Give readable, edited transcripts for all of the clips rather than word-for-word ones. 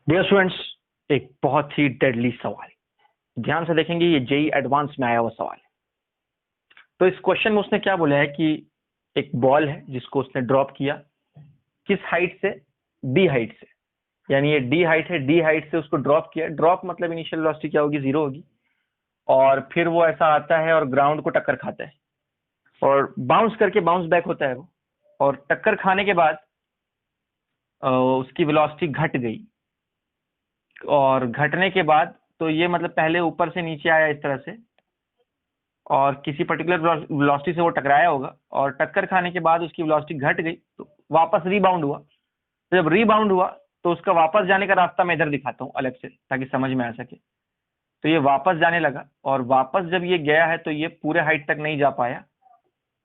Dear students, एक बहुत ही deadly सवाल, ध्यान से देखेंगे। ये जेई एडवांस में आया हुआ सवाल है। तो इस क्वेश्चन में उसने क्या बोला है कि एक बॉल है जिसको उसने ड्रॉप किया, किस हाइट से? डी हाइट से। यानी ये डी हाइट है, डी हाइट से उसको ड्रॉप किया। ड्रॉप मतलब इनिशियल वेलोसिटी क्या होगी? 0 होगी। और फिर वो ऐसा आता है और ग्राउंड को टक्कर खाता है और बाउंस करके बाउंस बैक होता है वो। और टक्कर खाने के बाद उसकी वेलोसिटी घट गई। और घटने के बाद तो ये मतलब पहले ऊपर से नीचे आया इस तरह से, और किसी पर्टिकुलर वेलोसिटी से वो टकराया होगा, और टक्कर खाने के बाद उसकी वेलोसिटी घट गई तो वापस रीबाउंड हुआ। तो जब रीबाउंड हुआ तो उसका वापस जाने का रास्ता मैं इधर दिखाता हूँ अलग से ताकि समझ में आ सके। तो ये वापस जाने लगा, और वापस जब ये गया है तो ये पूरे हाइट तक नहीं जा पाया।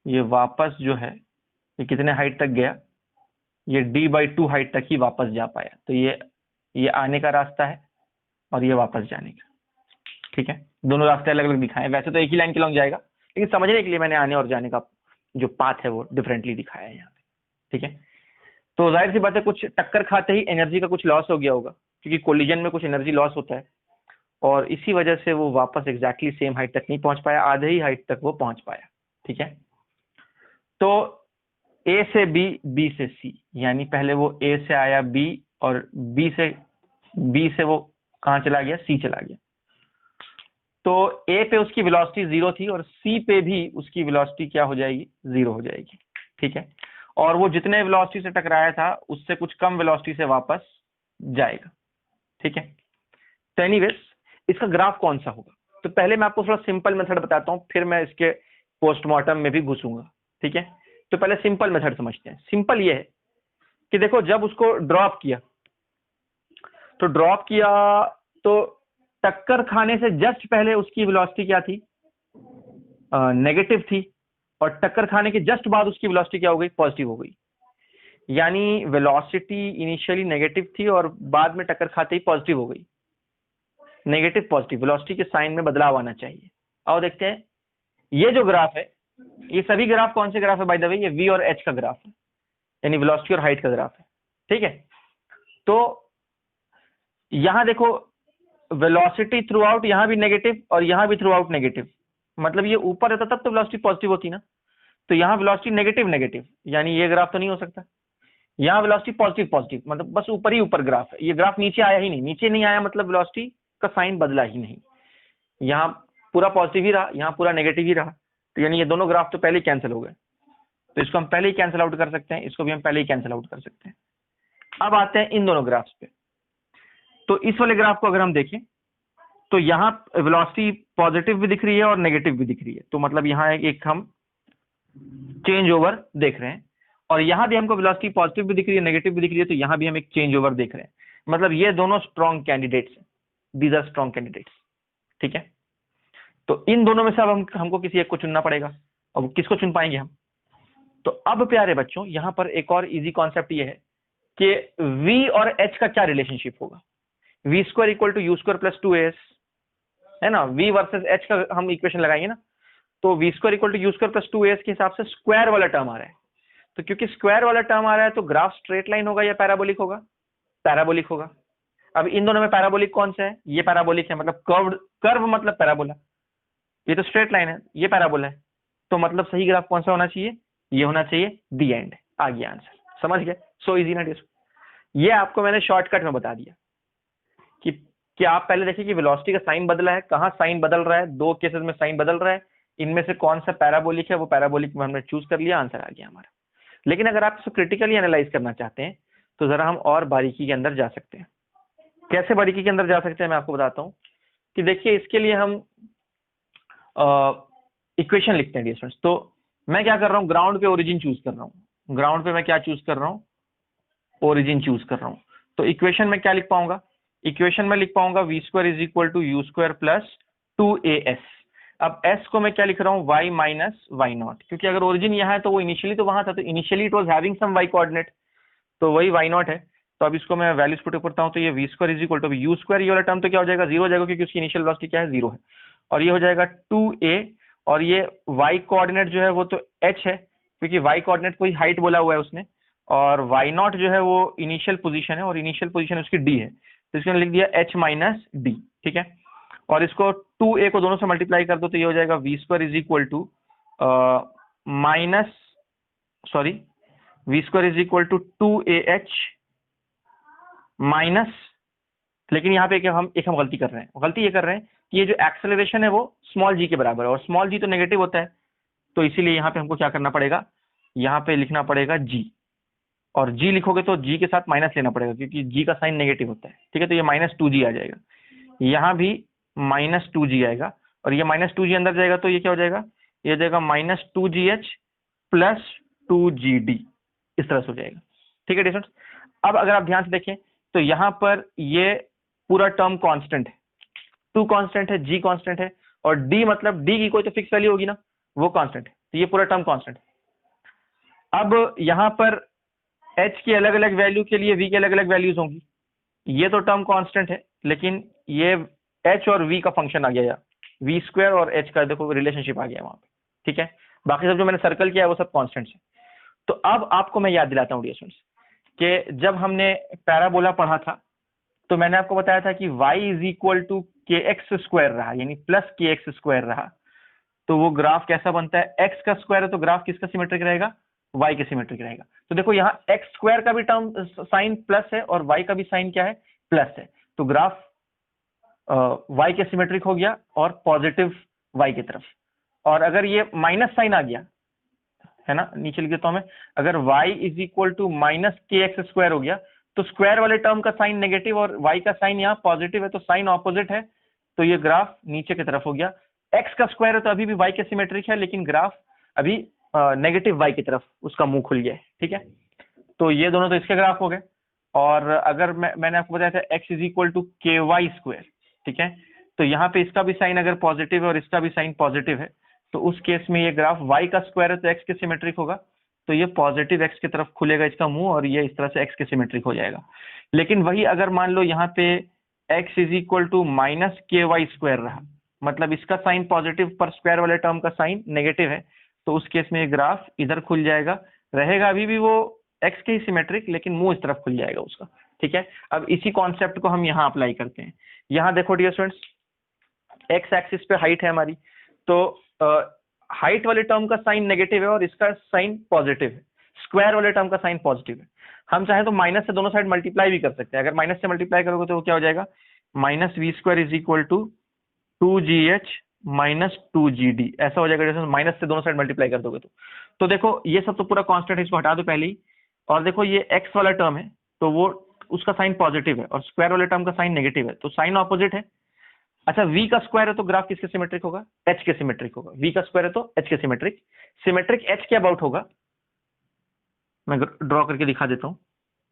ये वापस जो है ये कितने हाइट तक गया? ये d/2 हाइट तक ही वापस जा पाया। तो ये आने का रास्ता है और ये वापस जाने का। ठीक है, दोनों रास्ते अलग अलग दिखाए। वैसे तो एक ही लाइन के लॉन्ग जाएगा, लेकिन समझने के लिए मैंने आने और जाने का जो पाथ है वो डिफरेंटली दिखाया है यहाँ पे। ठीक है, तो जाहिर सी बात है कुछ टक्कर खाते ही एनर्जी का कुछ लॉस हो गया होगा, क्योंकि कोलिजन में कुछ एनर्जी लॉस होता है, और इसी वजह से वो वापस एग्जैक्टली सेम हाइट तक नहीं पहुंच पाया, आधे ही हाइट तक वो पहुंच पाया। ठीक है, तो ए से बी, बी से सी, यानी पहले वो ए से आया बी, और बी से वो कहाँ चला गया? सी चला गया। तो ए पे उसकी वेलोसिटी 0 थी और सी पे भी उसकी वेलोसिटी क्या हो जाएगी? 0 हो जाएगी। ठीक है, और वो जितने वेलोसिटी से टकराया था उससे कुछ कम वेलोसिटी से वापस जाएगा। ठीक है, तो एनीवेज इसका ग्राफ कौन सा होगा? तो पहले मैं आपको थोड़ा सिंपल मेथड बताता हूं, फिर मैं इसके पोस्टमार्टम में भी घुसूंगा। ठीक है, तो पहले सिंपल मेथड समझते हैं। सिंपल ये है कि देखो, जब उसको ड्रॉप किया तो टक्कर खाने से जस्ट पहले उसकी वेलोसिटी क्या थी? नेगेटिव थी, और टक्कर खाने के जस्ट बाद उसकी वेलोसिटी क्या हो गई? पॉजिटिव हो गई। यानी वेलोसिटी इनिशियली नेगेटिव थी और बाद में टक्कर खाते ही पॉजिटिव हो गई। नेगेटिव पॉजिटिव वेलोसिटी के साइन में बदलाव आना चाहिए। आओ देखते हैं, ये जो ग्राफ है, ये सभी ग्राफ कौन से ग्राफ है बाय द वे? ये v और h का ग्राफ है, यानी वेलोसिटी और हाइट का ग्राफ है। ठीक है, तो यहां देखो, वेलोसिटी थ्रू आउट यहां भी नेगेटिव और यहां भी थ्रू आउट नेगेटिव। मतलब ये ऊपर रहता तब तो वेलोसिटी पॉजिटिव होती ना। तो यहाँ वेलोसिटी नेगेटिव नेगेटिव, यानी ये ग्राफ तो नहीं हो सकता। यहाँ वेलोसिटी पॉजिटिव पॉजिटिव, मतलब बस ऊपर ही ऊपर ग्राफ है। ये ग्राफ नीचे आया ही नहीं, नीचे नहीं आया मतलब वेलोसिटी का साइन बदला ही नहीं। यहाँ पूरा पॉजिटिव ही रहा, यहाँ पूरा नेगेटिव ही रहा। तो यानी ये दोनों ग्राफ तो पहले ही कैंसिल हो गए। तो इसको हम पहले ही कैंसिल आउट कर सकते हैं, इसको भी हम पहले ही कैंसिल आउट कर सकते हैं। अब आते हैं इन दोनों ग्राफ्स पे। तो इस वाले ग्राफ को अगर हम देखें तो यहाँ वेलोसिटी पॉजिटिव भी दिख रही है और नेगेटिव भी दिख रही है। तो मतलब यहाँ एक हम चेंज ओवर देख रहे हैं, और यहाँ भी हमको वेलोसिटी पॉजिटिव भी दिख रही है, नेगेटिव भी दिख रही है। तो यहाँ भी हम एक चेंज ओवर देख रहे हैं। मतलब ये दोनों स्ट्रॉन्ग कैंडिडेट्स हैं, दीज आर स्ट्रॉन्ग कैंडिडेट्स। ठीक है, तो इन दोनों में से अब हमको किसी एक को चुनना पड़ेगा। अब किसको चुन पाएंगे हम? तो अब प्यारे बच्चों, यहां पर एक और इजी कॉन्सेप्ट ये है कि v और h का क्या रिलेशनशिप होगा? v square equal to u square plus 2as है ना। v वर्सेस h का हम इक्वेशन लगाएंगे ना, तो v square equal to u square plus 2as के हिसाब से स्क्वायर वाला टर्म आ रहा है। तो क्योंकि स्क्वायर वाला टर्म आ रहा है तो ग्राफ स्ट्रेट लाइन होगा या पैराबोलिक होगा? पैराबोलिक होगा। अब इन दोनों में पैराबोलिक कौन सा है? ये पैराबोलिक है, मतलब कर्व मतलब पैराबोला। ये तो स्ट्रेट लाइन है, ये पैराबोला है। तो मतलब सही ग्राफ कौन सा होना चाहिए? ये होना चाहिए दी एंड। आ गया आंसर, समझ गए? सो इजी ना डियर। ये आपको मैंने शॉर्टकट में बता दिया कि आप पहले देखिए कि वेलोसिटी का साइन बदला है। कहाँ साइन बदल रहा है? दो केसेस में साइन बदल रहा है। इनमें से कौन सा पैराबोलिक है? वो पैराबोलिक में हमने चूज कर लिया, आंसर आ गया हमारा। लेकिन अगर आप इसको क्रिटिकली एनालाइज करना चाहते हैं तो जरा हम और बारीकी के अंदर जा सकते हैं। कैसे बारीकी के अंदर जा सकते हैं मैं आपको बताता हूँ। कि देखिए, इसके लिए हम इक्वेशन लिखते हैं डियर स्टूडेंट्स। तो मैं क्या कर रहा हूँ? ग्राउंड पे ओरिजिन चूज कर रहा हूँ। ग्राउंड पे मैं क्या चूज कर रहा हूँ? ओरिजिन चूज कर रहा हूँ। तो इक्वेशन में क्या लिख पाऊंगा? इक्वेशन में लिख पाऊंगा v square is equal to u square plus 2as। अब s को मैं क्या लिख रहा हूँ? y माइनस वाई नॉट, क्योंकि अगर ओरिजिन यहाँ है तो वो इनिशियली तो वहां था, तो initially it was having some y coordinate, तो वही y नॉट है। तो अब इसको मैं वैल्यूज पुट करता हूँ, तो ये v square is equal to u square, ये वाला टर्म तो क्या हो जाएगा? 0 हो जाएगा, क्योंकि उसकी इनिशियल वेलोसिटी क्या है? 0 है। और ये हो जाएगा 2a, और ये y कोऑर्डिनेट जो है वो तो h है, क्योंकि y कोऑर्डिनेट कोई हाइट बोला हुआ है उसने, और y नॉट जो है वो इनिशियल पोजीशन है, और इनिशियल पोजीशन उसकी d है। तो इसको लिख दिया h माइनस डी, ठीक है। और इसको 2a को दोनों से मल्टीप्लाई कर दो तो ये हो जाएगा v square is equal to v square is equal to 2ah minus, लेकिन यहाँ पे हम गलती कर रहे हैं। गलती ये कर रहे हैं कि ये जो एक्सेलरेशन है वो स्मॉल जी के बराबर है, और स्मॉल जी तो नेगेटिव होता है, तो इसीलिए यहाँ पे हमको क्या करना पड़ेगा, यहाँ पे लिखना पड़ेगा जी, और जी लिखोगे तो जी के साथ माइनस लेना पड़ेगा क्योंकि जी का साइन नेगेटिव होता है, ठीक है। तो ये -2g आ जाएगा, यहाँ भी -2g आएगा, और ये -2g अंदर जाएगा तो ये क्या हो जाएगा, ये हो जाएगा -2gh प्लस 2gd, इस तरह से हो जाएगा, ठीक है डिस्टेंस। अब अगर आप ध्यान से देखें तो यहाँ पर ये पूरा टर्म कांस्टेंट है, 2 कांस्टेंट है, g कांस्टेंट है, और d मतलब d की कोई तो फिक्स वैल्यू होगी ना, वो कांस्टेंट है, तो ये पूरा टर्म कांस्टेंट है। अब यहाँ पर h की अलग अलग वैल्यू के लिए v की अलग अलग वैल्यूज होंगी, ये तो टर्म कांस्टेंट है, लेकिन ये h और v का फंक्शन आ गया, या v स्क्वायर और h का देखो रिलेशनशिप आ गया वहां पे, ठीक है। बाकी सब जो मैंने सर्कल किया है वो सब कांस्टेंट्स है। तो अब आपको मैं याद दिलाता हूँ डियर स्टूडेंट्स कि जब हमने पैराबोला पढ़ा था तो मैंने आपको बताया था कि y इज इक्वल टू के एक्स स्क्वायर रहा, यानी प्लस के एक्स स्क्वायर रहा, तो वो ग्राफ कैसा बनता है, x का स्क्वायर है तो ग्राफ किसका सिमेट्रिक रहेगा, y के सिमेट्रिक रहेगा। तो देखो यहाँ x स्क्वायर का भी टर्म साइन प्लस है और y का भी साइन क्या है, प्लस है, तो ग्राफ y के सिमेट्रिक हो गया और पॉजिटिव y की तरफ। और अगर ये माइनस साइन आ गया है ना, नीचे लिख देता हूं मैं, अगर y is equal to minus k x square हो गया तो स्क्वायर वाले टर्म का साइन नेगेटिव और y का साइन यहाँ पॉजिटिव है, तो साइन ऑपोजिट है, तो ये ग्राफ नीचे की तरफ हो गया। x का स्क्वायर है तो अभी भी y के सिमेट्रिक है, लेकिन ग्राफ अभी नेगेटिव y की तरफ उसका मुंह खुल गया है, ठीक है। तो ये दोनों तो इसके ग्राफ हो गए। और अगर मैंने आपको बताया था x इज इक्वल टू के वाई स्क्वायर, ठीक है, तो यहाँ पे इसका भी साइन अगर पॉजिटिव है और इसका भी साइन पॉजिटिव है तो उस केस में ये ग्राफ y का स्क्वायर है तो x के सिमेट्रिक होगा, तो ये पॉजिटिव x की तरफ खुलेगा इसका मुंह, और ये इस तरह से x के सिमेट्रिक हो जाएगा। लेकिन वही अगर मान लो यहाँ पे x is equal to minus k y square रहा, मतलब इसका साइन पॉजिटिव पर स्क्वायर वाले टर्म का साइन नेगेटिव है, तो उस केस में ये ग्राफ इधर खुल जाएगा, रहेगा अभी भी वो x के ही सिमेट्रिक, लेकिन मुंह इस तरफ खुल जाएगा उसका, ठीक है। अब इसी कॉन्सेप्ट को हम यहाँ अप्लाई करते हैं। यहाँ देखो डियर स्टूडेंट्स, x एक्सिस पे हाइट है हमारी, तो हाइट वाले टर्म का साइन नेगेटिव है और इसका साइन पॉजिटिव है, स्क्वायर वाले टर्म का साइन पॉजिटिव है। हम चाहे तो माइनस से दोनों साइड मल्टीप्लाई भी कर सकते हैं, अगर माइनस से मल्टीप्लाई करोगे तो वो क्या हो जाएगा, minus v square is equal to 2gh minus 2gd, ऐसा हो जाएगा जैसे माइनस से दोनों साइड मल्टीप्लाई कर दोगे तो देखो ये सब तो पूरा कांस्टेंट है, इसको हटा दो पहले ही। और देखो ये x वाला टर्म है तो वो उसका साइन पॉजिटिव है और स्क्वायर वाले टर्म का साइन नेगेटिव है, तो साइन ऑपोजिट है। अच्छा v का स्क्वायर है तो ग्राफ किसके सिमेट्रिक होगा, h के सिमेट्रिक होगा, v का स्क्वायर है तो h के सिमेट्रिक, सिमेट्रिक h के अबाउट होगा, मैं ड्रॉ करके दिखा देता हूं।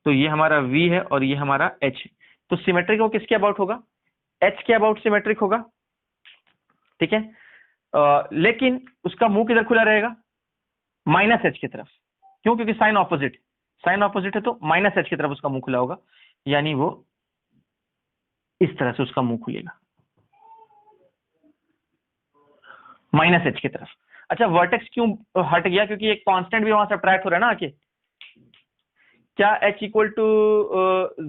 तो ये हमारा v है और ये हमारा h है, तो सिमेट्रिक वो किसके अबाउट होगा, h के अबाउट सिमेट्रिक होगा, ठीक है। लेकिन उसका मुंह किधर खुला रहेगा, माइनस h की तरफ, क्यों, क्योंकि साइन ऑपोजिट है तो माइनस h की तरफ उसका मुंह खुला होगा, यानी वो इस तरह से उसका मुंह खुलेगा, माइनस h की तरफ। अच्छा वर्टेक्स क्यों हट गया, क्योंकि एक कांस्टेंट भी वहां सब्ट्रैक्ट हो रहा है ना आके। क्या h इक्वल टू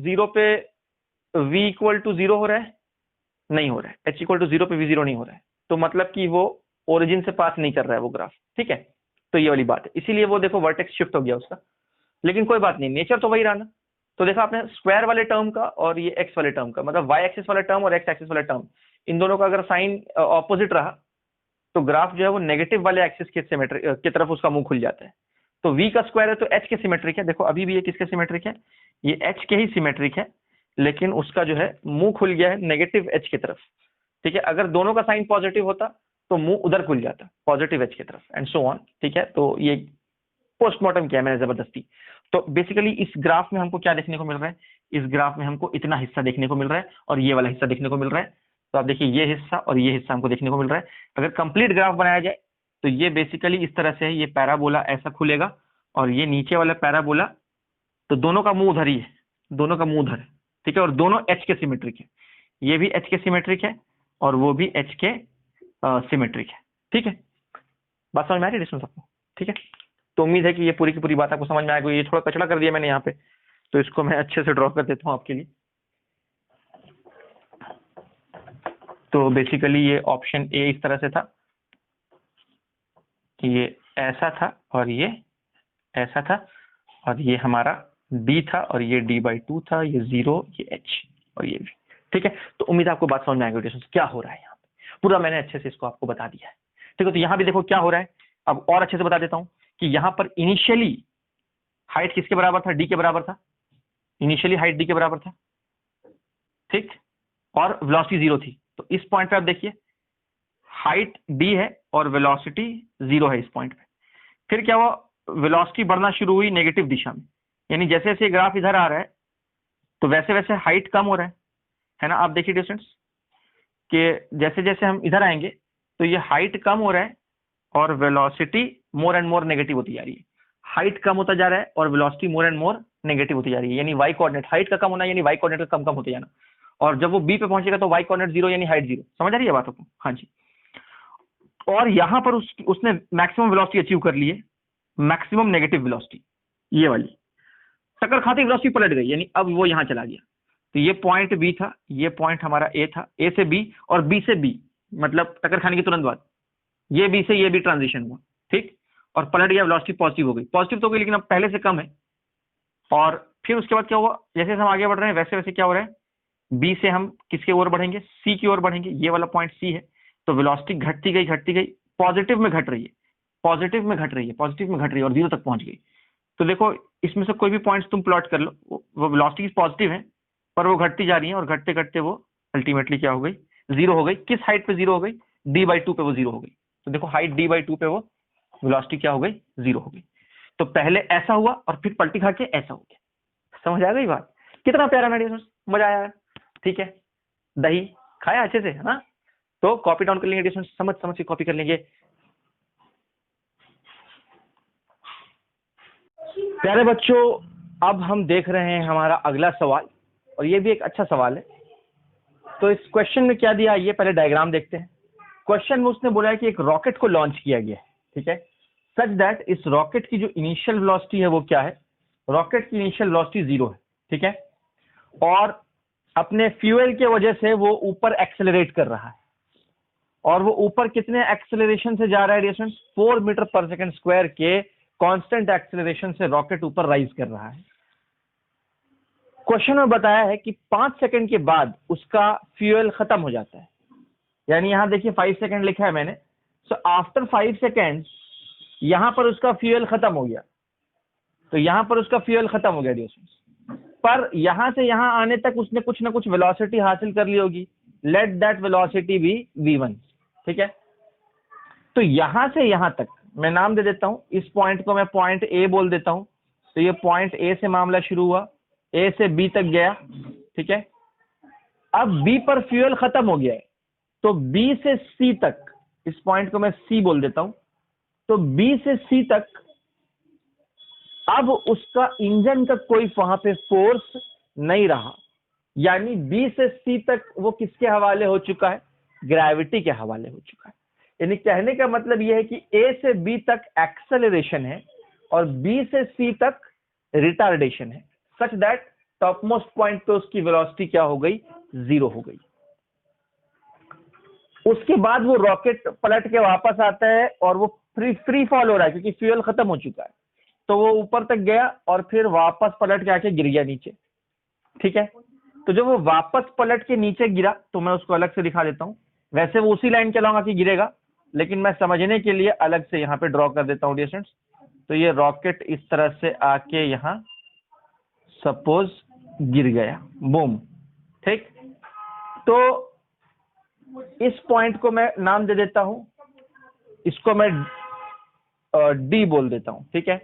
0 पे v इक्वल टू 0 हो रहा है, नहीं हो रहा है, h इक्वल टू 0 पे v 0 नहीं हो रहा है, तो मतलब कि वो ओरिजिन से पास नहीं कर रहा है वो ग्राफ, ठीक है। तो ये वाली बात है, इसीलिए वो देखो वर्टेक्स शिफ्ट हो गया उसका, लेकिन कोई बात नहीं, नेचर तो वही रहा ना। तो देखा आपने स्क्वायर वाले टर्म का और ये x वाले टर्म का, मतलब y एक्सिस वाला टर्म और x एक्सिस वाला टर्म, इन दोनों का अगर साइन ऑपोजिट रहा तो ग्राफ जो है वो नेगेटिव वाले एक्सिस के सिमेट्रिक की तरफ उसका मुंह खुल जाता है। तो v का स्क्वायर है तो h के सिमेट्रिक है, देखो अभी भी ये किसके सिमेट्रिक है, ये h के ही सिमेट्रिक है, लेकिन उसका जो है मुंह खुल गया है नेगेटिव h की तरफ, ठीक है। अगर दोनों का साइन पॉजिटिव होता तो मुंह उधर खुल जाता, पॉजिटिव h की तरफ, एंड सो ऑन, ठीक है। तो ये पोस्टमार्टम किया मैंने जबरदस्ती। तो बेसिकली इस ग्राफ में हमको क्या देखने को मिल रहा है, इस ग्राफ में हमको इतना हिस्सा देखने को मिल रहा है और ये वाला हिस्सा देखने को मिल रहा है। तो आप देखिए ये हिस्सा और ये हिस्सा हमको देखने को मिल रहा है। अगर कंप्लीट ग्राफ बनाया जाए तो ये बेसिकली इस तरह से है, ये पैराबोला ऐसा खुलेगा और ये नीचे वाला पैराबोला, तो दोनों का मुंह उधर ही है, दोनों का मुंह उधर है, ठीक है, और दोनों h के सिमेट्रिक है, ये भी h के सिमेट्रिक है और वो भी h के सिमेट्रिक है, ठीक है। बात समझ में आ रही है सबको, ठीक है। तो उम्मीद है कि ये पूरी की पूरी बात आपको समझ में आएगी। ये थोड़ा कचड़ा कर दिया मैंने यहाँ पे, तो इसको मैं अच्छे से ड्रॉ कर देता हूँ आपके लिए। तो बेसिकली ये ऑप्शन ए इस तरह से था, ये ऐसा था और ये ऐसा था, और ये हमारा डी था और ये d/2 था, ये 0, ये h और ये v। ठीक है, तो उम्मीद है आपको बात समझ में आएगी स्टूडेंट्स, क्या हो रहा है यहाँ पे पूरा मैंने अच्छे से इसको आपको बता दिया है। ठीक है, तो यहाँ भी देखो क्या हो रहा है, अब और अच्छे से बता देता हूँ कि यहाँ पर इनिशियली हाइट किसके बराबर था, डी के बराबर था, इनिशियली हाइट डी के बराबर था, ठीक, और वेलोसिटी 0 थी। तो इस पॉइंट पे आप देखिए हाइट डी है और वेलोसिटी 0 है इस पॉइंट पे। फिर क्या हुआ, वेलोसिटी बढ़ना शुरू हुई नेगेटिव दिशा में, यानी जैसे जैसे ग्राफ इधर आ रहा है तो वैसे वैसे हाइट कम हो रहा है ना। आप देखिए डिस्टेंस कि जैसे जैसे हम इधर आएंगे तो ये हाइट कम हो रहा है और velocity more and more negative होती जा रही है। हाइट कम होता जा रहा है और velocity more and more negative होती जा रही है, यानी वाई कोऑर्डिनेट, हाइट का कम होना यानी वाई कोऑर्डिनेट का कम कम होते जाना, और जब वो बी पे पहुंचेगा तो वाई कोऑर्डिनेट 0 यानी हाइट 0। समझ आ रही है बात आपको? हाँ जी। और यहां पर उसने मैक्सिमम वेलोसिटी अचीव कर ली है, मैक्सिमम नेगेटिव वेलोसिटी ये वाली, टक्कर खाती वेलोसिटी पलट गई, यानी अब वो यहां चला गया। तो ये पॉइंट बी था, ये पॉइंट हमारा ए था, ए से बी और बी से बी, मतलब टक्कर खाने के तुरंत बाद ये बी से ये भी ट्रांजिशन हुआ, ठीक, और पलट गया, वेलोसिटी पॉजिटिव हो गई, पॉजिटिव तो हो गई लेकिन अब पहले से कम है। और फिर उसके बाद क्या हुआ, जैसे जैसे हम आगे बढ़ रहे हैं वैसे वैसे क्या हो रहा है, बी से हम किसके ओर बढ़ेंगे, सी की ओर बढ़ेंगे, ये वाला पॉइंट सी है। तो वेलोसिटी घटती गई, पॉजिटिव में घट रही है, पॉजिटिव में घट रही है, पॉजिटिव में घट रही है और 0 तक पहुंच गई। तो देखो इसमें से कोई भी पॉइंट्स तुम प्लॉट कर लो, वो वेलोसिटी पॉजिटिव है पर वो घटती जा रही है, और घटते घटते वो अल्टीमेटली क्या हो गई, 0 हो गई। किस हाइट पे 0 हो गई, d/2 पे वो 0 हो गई। तो देखो हाइट d/2 पे वो वेलोसिटी क्या हो गई, 0 हो गई। तो पहले ऐसा हुआ और फिर पलटी खा के ऐसा हो गया। समझ आ गई बात? कितना प्यारा ना, मजा आया? ठीक है, दही खाया अच्छे से, है ना? तो कॉपी डाउन कर लेंगे, समझ समझ के कॉपी कर लेंगे। प्यारे बच्चों, अब हम देख रहे हैं हमारा अगला सवाल, और ये भी एक अच्छा सवाल है। तो इस क्वेश्चन में क्या दिया, ये पहले डायग्राम देखते हैं। क्वेश्चन में उसने बोला है कि एक रॉकेट को लॉन्च किया गया है, ठीक है, सच दैट इस रॉकेट की जो इनिशियल वेलोसिटी है वो क्या है, रॉकेट की इनिशियल वेलोसिटी 0 है, ठीक है, और अपने फ्यूल के वजह से वो ऊपर एक्सेलरेट कर रहा है, और वो ऊपर कितने एक्सेलरेशन से जा रहा है डिस्टेंस, 4 मीटर पर सेकंड स्क्वायर के कांस्टेंट एक्सेलरेशन से रॉकेट ऊपर राइज कर रहा है। क्वेश्चन में बताया है कि 5 सेकंड के बाद उसका फ्यूल खत्म हो जाता है, यानी यहां देखिए 5 सेकंड लिखा है मैंने, सो आफ्टर 5 सेकंड यहां पर उसका फ्यूल खत्म हो गया। तो यहां पर उसका फ्यूल खत्म हो गया डिस्टेंस, पर यहां से यहां आने तक उसने कुछ ना कुछ वेलोसिटी हासिल कर ली होगी, let that velocity B v1, ठीक है। तो यहां से यहां तक मैं नाम दे देता हूं, इस पॉइंट को मैं पॉइंट ए बोल देता हूं। तो ये पॉइंट ए से मामला शुरू हुआ, ए से बी तक गया, ठीक है। अब बी पर फ्यूल खत्म हो गया है, तो बी से सी तक, इस पॉइंट को मैं सी बोल देता हूं। तो बी से सी तक अब उसका इंजन का कोई वहां पे फोर्स नहीं रहा, यानी बी से सी तक वो किसके हवाले हो चुका है, ग्रेविटी के हवाले हो चुका है। यानी कहने का मतलब यह है कि ए से बी तक एक्सेलरेशन है और बी से सी तक रिटार्डेशन है, such that top most point पे उसकी वेलोसिटी क्या हो गई, 0 हो गई। उसके बाद वो रॉकेट पलट के वापस आता है और वो फ्री फॉल हो रहा है क्योंकि फ्यूल खत्म हो चुका है। तो वो ऊपर तक गया और फिर वापस पलट के आके गिर गया नीचे, ठीक है। तो जब वो वापस पलट के नीचे गिरा तो मैं उसको अलग से दिखा देता हूं, वैसे वो उसी लाइन चलाऊंगा कि गिरेगा, लेकिन मैं समझने के लिए अलग से यहाँ पे ड्रॉ कर देता हूँ डिस्टेंस। तो ये रॉकेट इस तरह से आके यहाँ सपोज गिर गया, बूम, ठीक। तो इस पॉइंट को मैं नाम दे देता हूं, इसको मैं डी बोल देता हूं, ठीक है।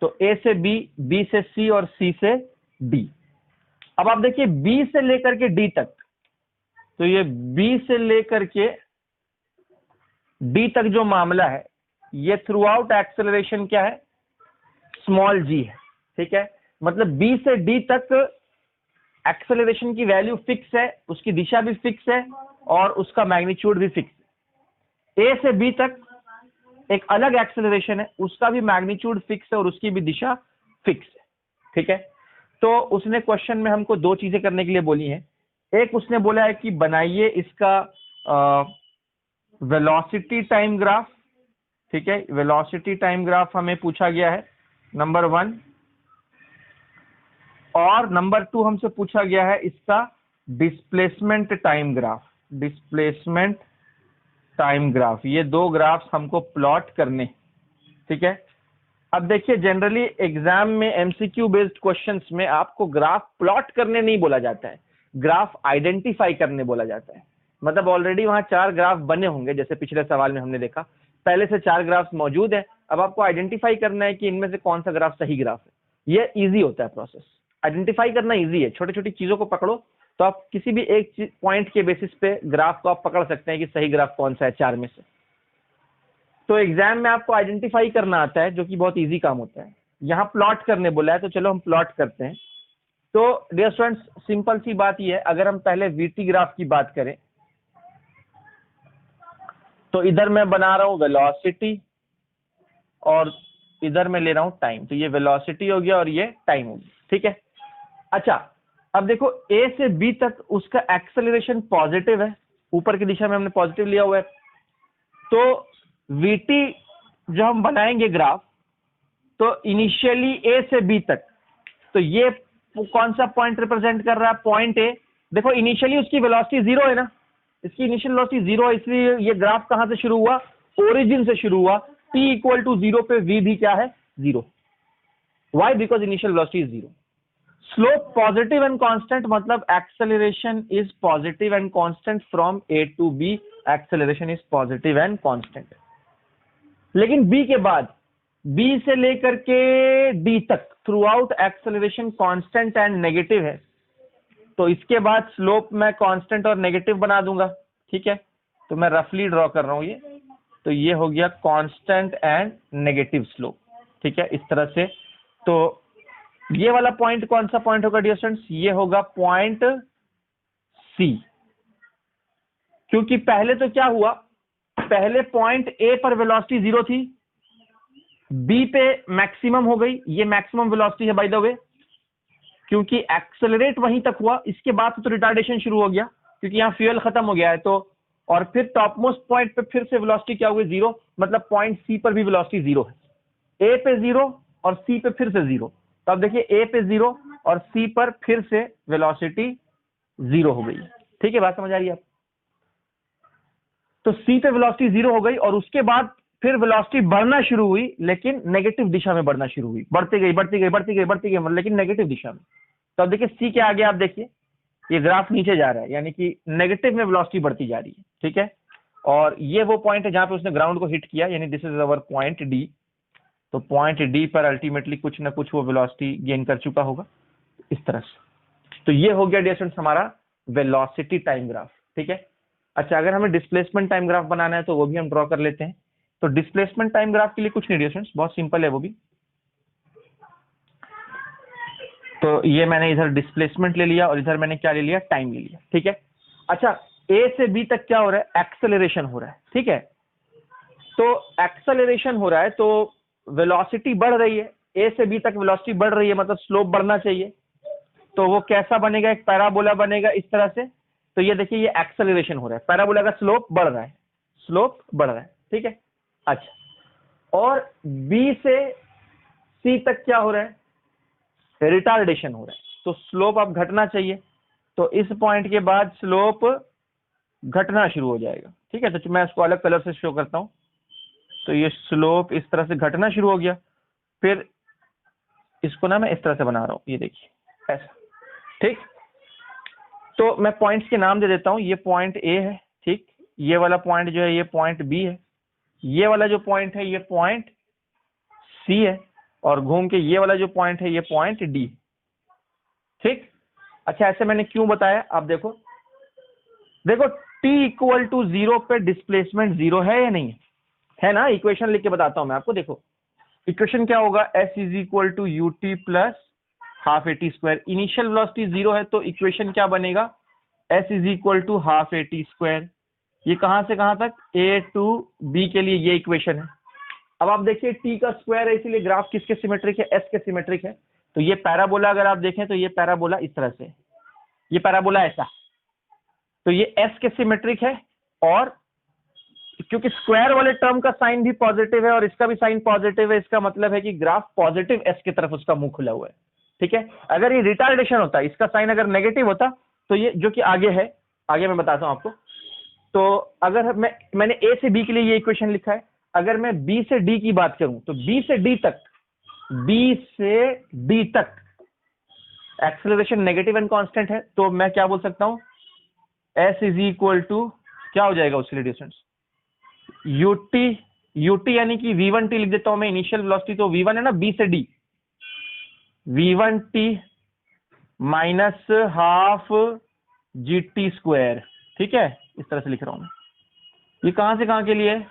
तो ए से बी, बी से सी और सी से डी। अब आप देखिए बी से लेकर के डी तक, तो ये बी से लेकर के डी तक जो मामला है, ये थ्रू आउट एक्सेलरेशन क्या है, स्मॉल जी है, ठीक है। मतलब बी से डी तक एक्सेलरेशन की वैल्यू फिक्स है, उसकी दिशा भी फिक्स है और उसका मैग्नीट्यूड भी फिक्स है। ए से बी तक एक अलग एक्सेलरेशन है, उसका भी मैग्नीट्यूड फिक्स है और उसकी भी दिशा फिक्स है, ठीक है। तो उसने क्वेश्चन में हमको दो चीजें करने के लिए बोली हैं। एक उसने बोला है कि बनाइए इसका वेलोसिटी टाइम ग्राफ, ठीक है, वेलोसिटी टाइम ग्राफ हमें पूछा गया है नंबर 1, और नंबर 2 हमसे पूछा गया है इसका displacement time graph, displacement time graph. ये दो ग्राफ्स हमको प्लॉट करने, ठीक है। अब देखिए जनरली एग्जाम में एमसीक्यू बेस्ड क्वेश्चंस में आपको ग्राफ प्लॉट करने नहीं बोला जाता है, ग्राफ आइडेंटिफाई करने बोला जाता है। मतलब ऑलरेडी वहां 4 ग्राफ बने होंगे, जैसे पिछले सवाल में हमने देखा पहले से 4 ग्राफ्स मौजूद है, अब आपको आइडेंटिफाई करना है कि इनमें से कौन सा ग्राफ सही ग्राफ है। ये इजी होता है प्रोसेस, आइडेंटिफाई करना इजी है। छोटी छोटी चीजों को पकड़ो तो आप किसी भी एक पॉइंट के बेसिस पे ग्राफ को आप पकड़ सकते हैं कि सही ग्राफ कौन सा है 4 में से। तो एग्जाम में आपको आइडेंटिफाई करना आता है, जो कि बहुत इजी काम होता है। यहाँ प्लॉट करने बोला है तो चलो हम प्लॉट करते हैं। तो डियर स्टूडेंट्स, सिंपल सी बात ये है, अगर हम पहले वीटी ग्राफ की बात करें तो इधर मैं बना रहा हूं वेलोसिटी और इधर मैं ले रहा हूं टाइम। तो ये वेलोसिटी हो गया और ये टाइम हो गया, ठीक है। अच्छा, अब देखो ए से बी तक उसका एक्सेलरेशन पॉजिटिव है, ऊपर की दिशा में हमने पॉजिटिव लिया हुआ है। तो वीटी जो हम बनाएंगे ग्राफ, तो इनिशियली ए से बी तक, तो ये कौन सा पॉइंट रिप्रेजेंट कर रहा है? Point A. देखो इनिशियली उसकी वेलोसिटी 0 है ना, इसकी इनिशियल वेलोसिटी 0 है, इसलिए ये ग्राफ कहां से शुरू हुआ? ओरिजिन से शुरू हुआ। t इक्वल टू 0 पे v भी क्या है? 0। Why? Because initial velocity is 0। Slope positive and constant, मतलब acceleration is positive and constant from A to B, acceleration is positive and constant. लेकिन बी के बाद, बी से लेकर के डी तक throughout acceleration constant and negative है। तो इसके बाद स्लोप मैं कांस्टेंट और नेगेटिव बना दूंगा, ठीक है। तो मैं रफली ड्रॉ कर रहा हूं ये, तो ये हो गया कांस्टेंट एंड नेगेटिव स्लोप, ठीक है, इस तरह से। तो ये वाला पॉइंट कौन सा पॉइंट होगा डियर स्टूडेंट्स? ये होगा पॉइंट सी। क्योंकि पहले तो क्या हुआ, पहले पॉइंट ए पर वेलोसिटी 0 थी, बी पे मैक्सिमम हो गई, ये मैक्सिमम वेलोसिटी है बाय द वे, क्योंकि एक्सेलरेट वहीं तक हुआ। इसके बाद तो रिटार्डेशन शुरू हो गया, क्योंकि यहाँ फ्यूल खत्म हो गया है। तो और फिर टॉप मोस्ट पॉइंट पे फिर से वेलोसिटी क्या हो गई? 0। मतलब पॉइंट सी पर भी वेलोसिटी 0 है। ए पे 0 और सी पे फिर से 0। तो अब देखिए ए पे 0 और सी पर फिर से वेलोसिटी 0 हो गई, ठीक है। बात समझ आ रही है आप? तो सी पे वेलोसिटी 0 हो गई और उसके बाद फिर वेलोसिटी बढ़ना शुरू हुई, लेकिन नेगेटिव दिशा में बढ़ना शुरू हुई, बढ़ती गई बढ़ती गई बढ़ती गई बढ़ती गई, लेकिन नेगेटिव दिशा में। तो अब देखिए सी के आगे आप देखिए ये ग्राफ नीचे जा रहा है, यानी कि नेगेटिव में वेलोसिटी बढ़ती जा रही है, ठीक है। और ये वो पॉइंट है जहां पे उसने ग्राउंड को हिट किया, यानी this is our point D. तो पॉइंट डी पर अल्टीमेटली कुछ ना कुछ वो वेलोसिटी गेन कर चुका होगा, इस तरह से। तो ये हो गया डियर स्टूडेंट्स हमारा वेलोसिटी टाइम ग्राफ, ठीक है। अच्छा, अगर हमें डिस्प्लेसमेंट टाइम ग्राफ बनाना है तो वो भी हम ड्रॉ कर लेते हैं। तो डिस्प्लेसमेंट टाइम ग्राफ के लिए कुछ नहीं डियर स्टूडेंट्स, बहुत सिंपल है वो भी। तो ये मैंने इधर डिस्प्लेसमेंट ले लिया और इधर मैंने क्या ले लिया? टाइम ले लिया, ठीक है। अच्छा, ए से बी तक क्या हो रहा है? एक्सेलरेशन हो रहा है, ठीक है। तो एक्सेलरेशन हो रहा है तो वेलोसिटी बढ़ रही है, ए से बी तक वेलोसिटी बढ़ रही है, मतलब स्लोप बढ़ना चाहिए। तो वो कैसा बनेगा? एक पैराबोला बनेगा इस तरह से। तो ये देखिए ये एक्सेलरेशन हो रहा है, पैराबोला का स्लोप बढ़ रहा है, स्लोप बढ़ रहा है, ठीक है। अच्छा, और बी से सी तक क्या हो रहा है? रिटार्डेशन हो रहा है, तो स्लोप अब घटना चाहिए। तो इस पॉइंट के बाद स्लोप घटना शुरू हो जाएगा, ठीक है। तो मैं इसको अलग कलर से शो करता हूं। तो ये स्लोप इस तरह से घटना शुरू हो गया। फिर इसको ना मैं इस तरह से बना रहा हूं, ये देखिए ऐसा, ठीक। तो मैं पॉइंट्स के नाम दे देता हूं। ये पॉइंट ए है, ठीक। ये वाला पॉइंट जो है ये पॉइंट बी है। ये वाला जो पॉइंट है ये पॉइंट सी है, और घूम के ये वाला जो पॉइंट है ये पॉइंट डी, ठीक। अच्छा, ऐसे मैंने क्यों बताया? आप देखो, देखो t इक्वल टू 0 पे डिस्प्लेसमेंट 0 है या नहीं है? ना, इक्वेशन लिख के बताता हूं मैं आपको। देखो इक्वेशन क्या होगा? s is equal to u t plus half a t square. Initial velocity 0 है तो इक्वेशन क्या बनेगा? s is equal to half a t square. ये कहां से कहां तक? a टू b के लिए ये इक्वेशन है। अब आप देखिए t का स्क्वायर है, इसीलिए ग्राफ किसके सिमेट्रिक है? s के सिमेट्रिक है। तो ये पैराबोला अगर आप देखें तो ये पैराबोला इस तरह से, ये पैराबोला ऐसा, तो ये s के सिमेट्रिक है और क्योंकि स्क्वायर वाले टर्म का साइन भी पॉजिटिव है और इसका भी साइन पॉजिटिव है, इसका मतलब है कि ग्राफ पॉजिटिव एस की तरफ उसका मुंह खुला हुआ है। ठीक है, अगर ये रिटार्डेशन होता, इसका साइन अगर नेगेटिव होता, तो ये जो कि आगे है, आगे मैं बताता हूं आपको। तो अगर मैंने ए से बी के लिए ये इक्वेशन लिखा है, अगर मैं बी से डी की बात करूं तो बी से डी तक एक्सेलरेशन नेगेटिव एंड कांस्टेंट है, तो मैं क्या बोल सकता हूं, एस इज इक्वल टू क्या हो जाएगा उसके लिए डिस्टेंस, यूटी यानी कि v1t लिख देता हूं मैं, इनिशियल वेलोसिटी तो v1 है ना बी से D, v1t minus half gt square. ठीक है, इस तरह से लिख रहा हूं। ये कहां से कहां के लिए है,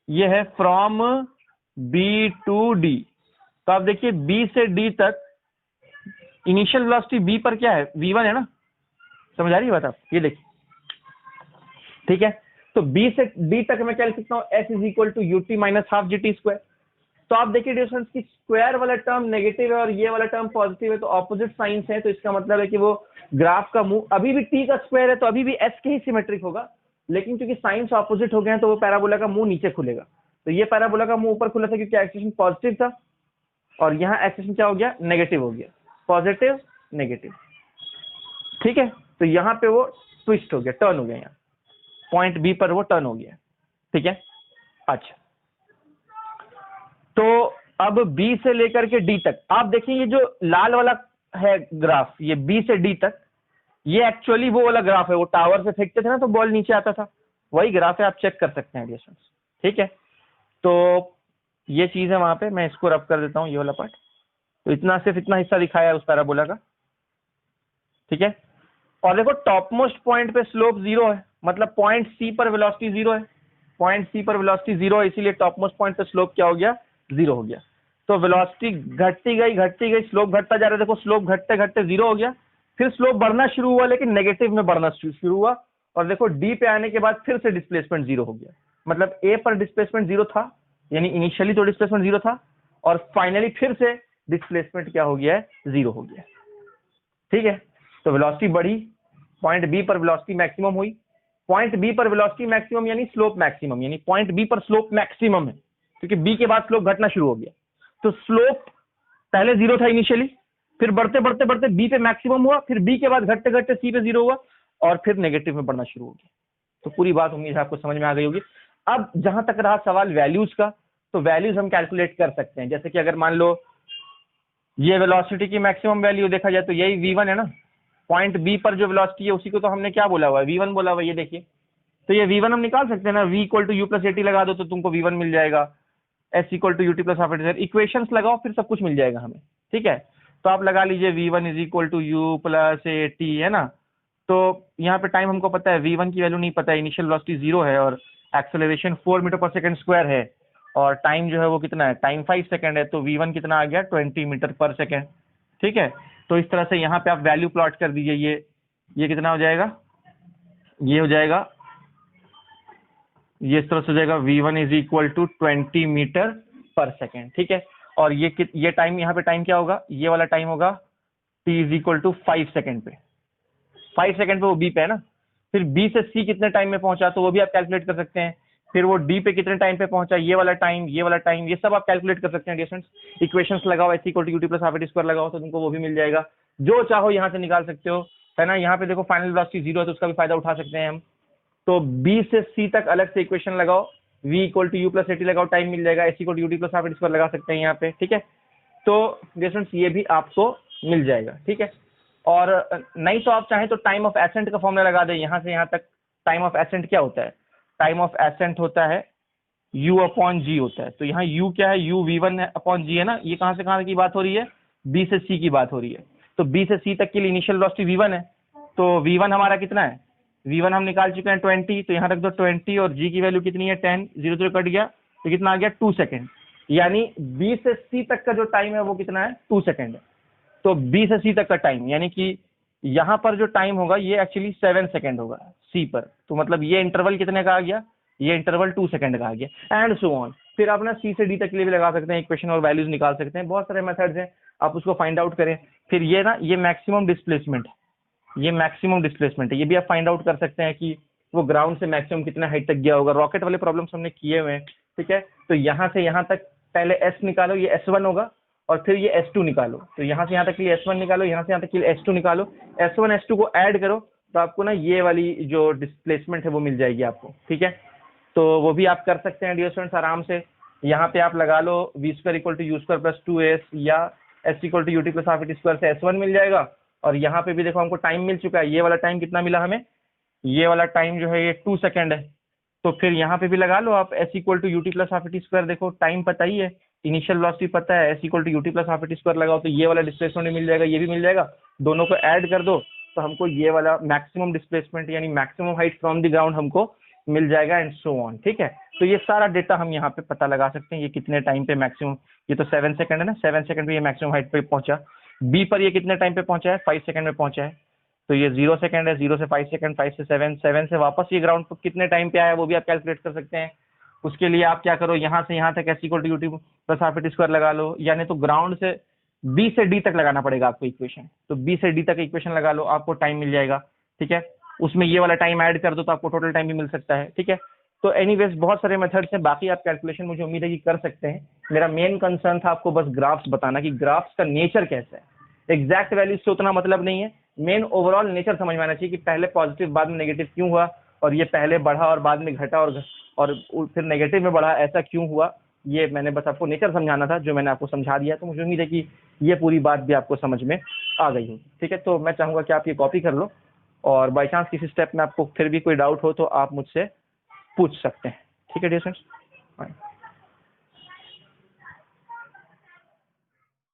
ये है फ्रॉम बी टू डी। तो आप देखिए बी से डी तक इनिशियल वेलोसिटी बी पर क्या है, v1 है ना, समझ आ रही है बात आप, ये देखिए। ठीक है, तो बी से डी तक मैं क्या लिख सकता हूँ, s is equal to u t minus half g t square. तो आप देखिए डिस्टेंस की स्क्वायर वाला टर्म नेगेटिव है और ये वाला टर्म पॉजिटिव है, तो ऑपोजिट साइंस है, तो इसका मतलब है कि वो ग्राफ का मुंह अभी भी टी का स्क्वायर है, तो अभी भी एस के ही सिमेट्रिक होगा, लेकिन क्योंकि साइंस ऑपोजिट हो गए हैं तो वो पैराबोला का मुंह नीचे खुलेगा। तो ये पैराबोला का मुंह ऊपर खुला था क्योंकि एक्सेशन पॉजिटिव था, और यहाँ एक्सेशन क्या हो गया, नेगेटिव हो गया, पॉजिटिव नेगेटिव। ठीक है, तो यहाँ पे वो ट्विस्ट हो गया, टर्न हो गया, यहाँ पॉइंट बी पर वो टर्न हो गया। ठीक है, अच्छा, तो अब बी से लेकर के डी तक आप देखिए, ये जो लाल वाला है ग्राफ, ये बी से डी तक, ये एक्चुअली वो वाला ग्राफ है, वो टावर से फेंकते थे ना तो बॉल नीचे आता था, वही ग्राफ है, आप चेक कर सकते हैं डिस्टेंस। ठीक है, तो ये चीज है वहां पे, मैं इसको रब कर देता हूं, ये वाला पार्ट। तो इतना, सिर्फ इतना हिस्सा दिखाया है उस पैराबोला का। ठीक है, और देखो टॉप मोस्ट पॉइंट पे स्लोप 0 है, मतलब पॉइंट सी पर वेलोसिटी 0 है, पॉइंट सी पर वेलोसिटी 0 है, इसीलिए टॉप मोस्ट पॉइंट पे स्लोप क्या हो गया, 0 हो गया। तो वेलोसिटी घटती गई, स्लोप घटता जा रहा है, देखो स्लोप घटते घटते 0 हो गया, फिर स्लोप बढ़ना शुरू हुआ, लेकिन नेगेटिव में बढ़ना शुरू हुआ, और देखो डी पे आने के बाद फिर से डिस्प्लेसमेंट 0 हो गया। मतलब ए पर डिस्प्लेसमेंट 0 था, यानी इनिशियली तो डिस्प्लेसमेंट 0 था, और फाइनली फिर से डिस्प्लेसमेंट क्या हो गया है, 0 हो गया। ठीक है, तो वेलोसिटी बढ़ी, पॉइंट बी पर वेलोसिटी मैक्सिमम हुई, पॉइंट बी पर वेलोसिटी मैक्सिमम यानी स्लोप मैक्सिमम, यानी पॉइंट बी पर स्लोप मैक्सिमम है, क्योंकि बी के बाद स्लोप घटना शुरू हो गया। तो स्लोप पहले 0 था इनिशियली, फिर बढ़ते बढ़ते बढ़ते बी पे मैक्सिमम हुआ, फिर बी के बाद घटते घटते सी पे 0 हुआ, और फिर नेगेटिव में बढ़ना शुरू हो गया। तो पूरी बात उम्मीद है आपको समझ में आ गई होगी। अब जहां तक रहा सवाल वैल्यूज का, तो वैल्यूज हम कैलकुलेट कर सकते हैं। जैसे कि अगर मान लो ये वेलोसिटी की मैक्सिमम वैल्यू देखा जाए तो यही v1 है ना, पॉइंट बी पर जो वेलोसिटी है उसी को तो हमने क्या बोला हुआ है, v1 बोला हुआ है, ये देखिए। तो ये v1 हम निकाल सकते हैं ना, v equal to u plus a t लगा दो तो तुमको v1 मिल जाएगा, s equal to u t plus half a t, equations लगाओ फिर सब कुछ मिल जाएगा हमें। ठीक है, तो आप लगा लीजिए v1 is equal to u plus a t, है ना। तो यहाँ पे टाइम हमको पता है, v1 की वैल्यू नहीं पता है, इनिशियल वेलोसिटी 0 है, और एक्सेलरेशन 4 मीटर पर सेकंड स्क्वायर है, और टाइम जो है वो कितना है, टाइम 5 सेकंड है, तो v1 कितना आ गया, 20 मीटर पर सेकंड। ठीक है, तो इस तरह से यहाँ पे आप वैल्यू प्लॉट कर दीजिए, ये कितना हो जाएगा, ये हो जाएगा, ये इस तरह से हो जाएगा, v1 is equal to 20 metre पर सेकेंड। ठीक है, और ये टाइम, यहाँ पे टाइम क्या होगा, ये वाला टाइम होगा t is equal to 5 second पे, 5 सेकेंड पे वो b पे है ना। फिर b से c कितने टाइम में पहुंचा, तो वो भी आप कैलकुलेट कर सकते हैं। फिर वो d पे कितने टाइम पे पहुंचा, ये वाला टाइम, ये सब आप कैलकुलेट कर सकते हैं डिस्टेंस। इक्वेशंस लगाओ, s equal to u t plus half a t square लगाओ, तो तुमको वो भी मिल जाएगा, जो चाहो यहाँ से निकाल सकते हो, है ना। यहाँ पे देखो फाइनल वेलोसिटी 0 है, तो उसका भी फायदा उठा सकते हैं हम। तो b से c तक अलग से इक्वेशन लगाओ, v equal to u plus a t लगाओ, टाइम मिल जाएगा, s equal to u t plus half a t square लगा सकते हैं यहाँ पे। ठीक है, तो डिस्टेंस ये भी आपको मिल जाएगा। ठीक है, और नहीं तो आप चाहें तो टाइम ऑफ एसेंट का फॉर्मूला लगा दें, यहाँ से यहाँ तक। टाइम ऑफ एसेंट क्या होता है, टाइम ऑफ एसेंट होता है u अपॉन जी होता है। तो यहाँ u क्या है, u v1 अपॉन जी है ना। ये कहाँ से कहाँ की बात हो रही है, b से c की बात हो रही है। तो b से c तक के लिए इनिशियल वेलोसिटी v1 है, तो v1 हमारा कितना है, v1 हम निकाल चुके हैं 20, तो यहाँ रख दो 20, और g की वैल्यू कितनी है 10, 0 0 कट गया, तो कितना आ गया 2 सेकेंड। यानी b से c तक का जो टाइम है वो कितना है, 2 सेकेंड है। तो b से c तक का टाइम, यानी कि यहाँ पर जो टाइम होगा ये एक्चुअली 7 सेकेंड होगा c पर। तो मतलब ये इंटरवल कितने का आ गया, ये इंटरवल 2 सेकंड का आ गया, एंड सो ऑन। फिर आप ना सी से डी तक के लिए भी लगा सकते हैं इक्वेशन, और वैल्यूज निकाल सकते हैं। बहुत सारे मेथड्स हैं, आप उसको फाइंड आउट करें। फिर ये ना, ये मैक्सिमम डिस्प्लेसमेंट है, ये मैक्सिमम डिस्प्लेसमेंट है, ये भी आप फाइंड आउट कर सकते हैं कि वो ग्राउंड से मैक्सिमम कितना हाइट तक गया होगा। रॉकेट वाले प्रॉब्लम्स हमने किए हुए हैं, ठीक है। तो यहाँ से यहाँ तक पहले S निकालो, ये S1 होगा, और फिर ये S2 निकालो। तो यहाँ से यहाँ तक के लिए S1 निकालो, यहाँ से यहाँ तक के लिए S2 निकालो, S1 S2 को ऐड करो तो आपको ना ये वाली जो डिस्प्लेसमेंट है वो मिल जाएगी आपको, ठीक है। तो वो भी आप कर सकते हैं डियर स्टूडेंट्स आराम से। यहाँ पे आप लगा लो v² = u² + 2s या s = ut + half t² से S1 मिल जाएगा। और यहाँ पे भी देखो हमको टाइम मिल चुका है, ये वाला टाइम कितना मिला हमें, ये वाला टाइम जो है ये 2 सेकेंड है। तो फिर यहाँ पे भी लगा लो आप s = ut + half t², देखो टाइम पता ही है, इनिशियल वेलोसिटी पता है, s = ut + half t² लगाओ तो ये वाला डिस्प्लेसमेंट मिल जाएगा, ये भी मिल जाएगा। दोनों को ऐड कर दो तो हमको ये वाला मैक्सिमम डिस्प्लेसमेंट यानी maximum height from the ground हमको मिल जाएगा एंड सो ऑन, ठीक है। तो ये सारा डेटा हम यहाँ पे पता लगा सकते हैं, ये कितने टाइम पे मैक्सिमम, ये तो 7 सेकंड है ना, 7 सेकंड पे ये मैक्सिमम हाइट पे पहुंचा। बी पर ये कितने टाइम पे पहुंचा है, 5 सेकंड में पहुंचा है। तो ये 0 सेकंड है, 0 से 5 सेकंड, 5 से 7, 7 से वापस ये ग्राउंड पर कितने टाइम पे आया वो भी आप कैलकुलेट कर सकते हैं। उसके लिए आप क्या करो, यहाँ से यहाँ तक s = ut + half t² लगा लो, यानी तो ग्राउंड से बी से डी तक लगाना पड़ेगा आपको इक्वेशन। तो बी से डी तक इक्वेशन लगा लो, आपको टाइम मिल जाएगा, ठीक है। उसमें ये वाला टाइम ऐड कर दो तो आपको टोटल टाइम भी मिल सकता है, ठीक है। तो एनीवेज बहुत सारे मेथड्स हैं, बाकी आप कैलकुलेशन मुझे उम्मीद है कि कर सकते हैं। मेरा मेन कंसर्न था आपको बस ग्राफ्स बताना कि ग्राफ्स का नेचर कैसा है। एग्जैक्ट वैल्यूज से उतना मतलब नहीं है, मेन ओवरऑल नेचर समझ में आना चाहिए कि पहले पॉजिटिव बाद में नेगेटिव क्यों हुआ, और ये पहले बढ़ा और बाद में घटा और फिर नेगेटिव में बढ़ा, ऐसा क्यों हुआ। ये मैंने बस आपको नेचर समझाना था, जो मैंने आपको समझा दिया। तो मुझे उम्मीद है कि ये पूरी बात भी आपको समझ में आ गई होगी, ठीक है। तो मैं चाहूँगा कि आप ये कॉपी कर लो, और बाई चांस किसी स्टेप में आपको फिर भी कोई डाउट हो तो आप मुझसे पूछ सकते हैं, ठीक है डियर फ्रेंड्स।